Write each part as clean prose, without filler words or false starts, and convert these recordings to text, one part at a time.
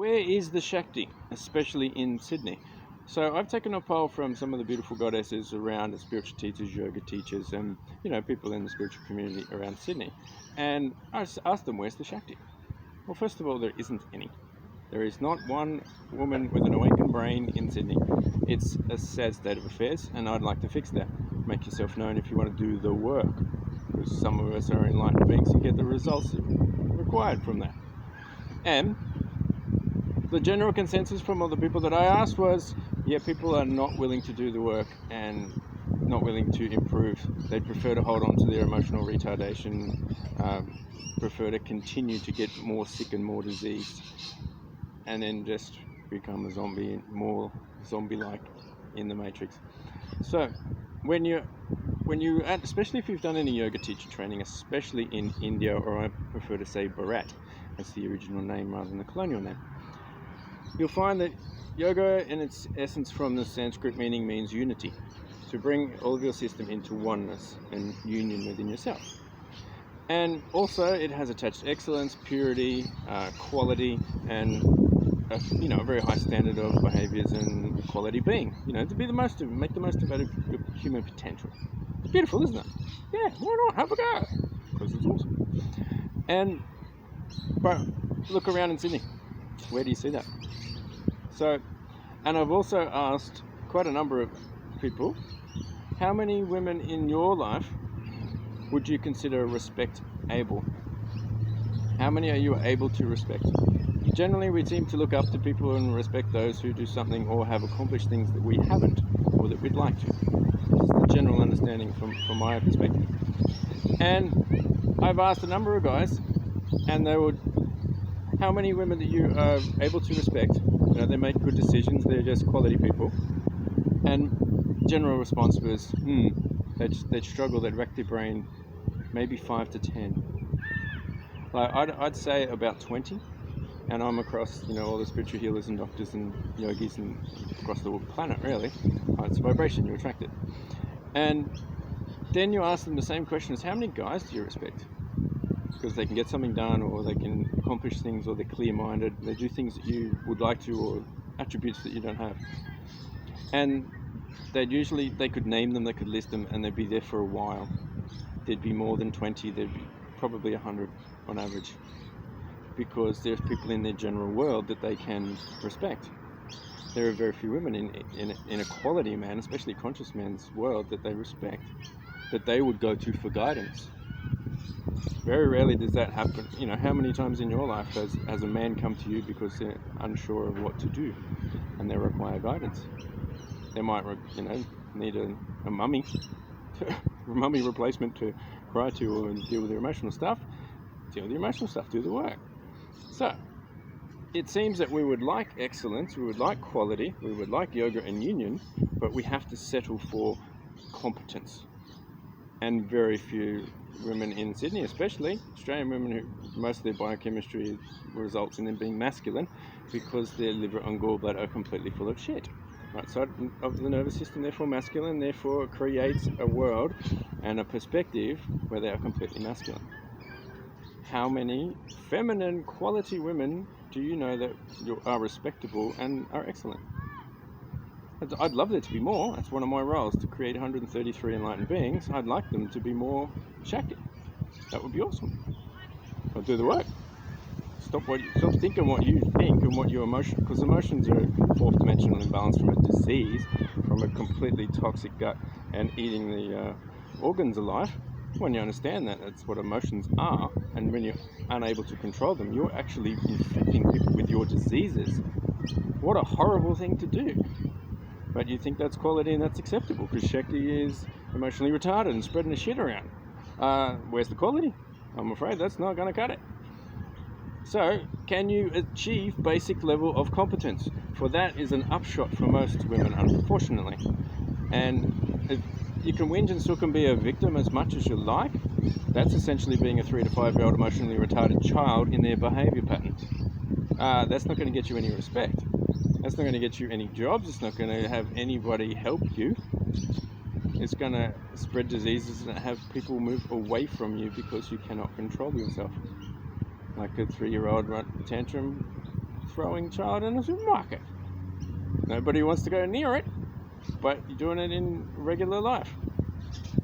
where is the Shakti, especially in Sydney? So I've taken a poll from some of the beautiful goddesses around, the spiritual teachers, yoga teachers, and people in the spiritual community around Sydney, and I asked them, where's the Shakti? Well, first of all, there isn't any. There is not one woman with an awakened brain in Sydney. It's a sad state of affairs, and I'd like to fix that. Make yourself known if you want to do the work, because some of us are enlightened beings and get the results required from that. And the general consensus from all the people that I asked was, yeah, people are not willing to do the work and not willing to improve. They prefer to hold on to their emotional retardation, prefer to continue to get more sick and more diseased, and then just become a zombie, more zombie-like in the Matrix. So when you, especially if you've done any yoga teacher training, especially in India, or I prefer to say Bharat, that's the original name rather than the colonial name, you'll find that yoga in its essence from the Sanskrit meaning means unity, to bring all of your system into oneness and union within yourself. And also it has attached excellence, purity, quality, and a very high standard of behaviors and quality being, to be the most of, make the most of your human potential. It's beautiful, isn't it? Yeah, why not? Have a go, because it's awesome. But look around in Sydney. Where do you see that? So, and I've also asked quite a number of people, how many women in your life would you consider respect-able? How many are you able to respect? Generally, we seem to look up to people and respect those who do something or have accomplished things that we haven't, or that we'd like to. It's the general understanding from my perspective. And I've asked a number of guys, and they would, how many women that you are able to respect? They make good decisions, they're just quality people. And general response was, they'd struggle, they'd wreck their brain, maybe 5 to 10. Like I'd say about 20. And I'm across, all the spiritual healers and doctors and yogis and across the planet, really. It's a vibration, you attract it. And then you ask them the same question as, how many guys do you respect? Because they can get something done, or they can accomplish things, or they're clear-minded, they do things that you would like to, or attributes that you don't have. And they could name them, they could list them, and they'd be there for a while. There'd be more than 20, there'd be probably 100 on average, because there's people in their general world that they can respect. There are very few women in a quality man, especially conscious man's world, that they respect, that they would go to for guidance. Very rarely does that happen. How many times in your life has a man come to you because they're unsure of what to do and they require guidance? They might need a mummy, a mummy replacement to cry to, or deal with their emotional stuff. Deal with your emotional stuff, do the work. So, it seems that we would like excellence, we would like quality, we would like yoga and union, but we have to settle for competence. And very few women in Sydney, especially Australian women, who most of their biochemistry results in them being masculine because their liver and gallbladder are completely full of shit. Right side of the nervous system, therefore masculine, therefore creates a world and a perspective where they are completely masculine. How many feminine quality women do you know that are respectable and are excellent? I'd love there to be more. That's one of my roles, to create 133 enlightened beings. I'd like them to be more Shakti. That would be awesome. I'll do the work. Stop thinking what you think and what your emotion, because emotions are fourth dimensional imbalance from a disease, from a completely toxic gut and eating the organs alive. When you understand that, that's what emotions are, and when you're unable to control them, you're actually infecting people with your diseases. What a horrible thing to do. But you think that's quality and that's acceptable, because Shakti is emotionally retarded and spreading the shit around. Where's the quality? I'm afraid that's not going to cut it. So, can you achieve basic level of competence? For that is an upshot for most women, unfortunately. And if you can whinge and sook and be a victim as much as you like. That's essentially being a 3 to 5 year old emotionally retarded child in their behavior patterns. That's not going to get you any respect. That's not going to get you any jobs. It's not going to have anybody help you. It's going to spread diseases and have people move away from you because you cannot control yourself. Like a 3-year-old tantrum, throwing child in a supermarket. Nobody wants to go near it, but you're doing it in regular life.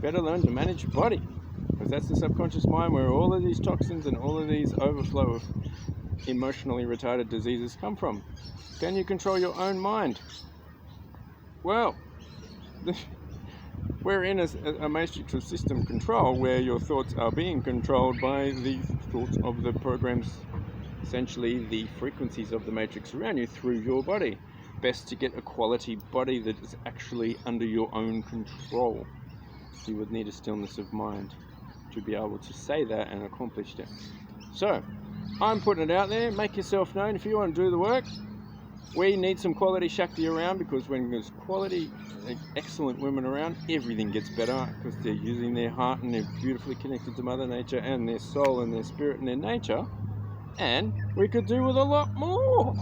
Better learn to manage your body, because that's the subconscious mind where all of these toxins and all of these overflow of emotionally retarded diseases come from. Can you control your own mind? Well, we're in a matrix of system control where your thoughts are being controlled by the thoughts of the programs, essentially the frequencies of the matrix around you through your body. Best to get a quality body that is actually under your own control. You would need a stillness of mind to be able to say that and accomplish that. So, I'm putting it out there. Make yourself known if you want to do the work. We need some quality Shakti around, because when there's quality, excellent women around, everything gets better, because they're using their heart and they're beautifully connected to Mother Nature and their soul and their spirit and their nature. And we could do with a lot more.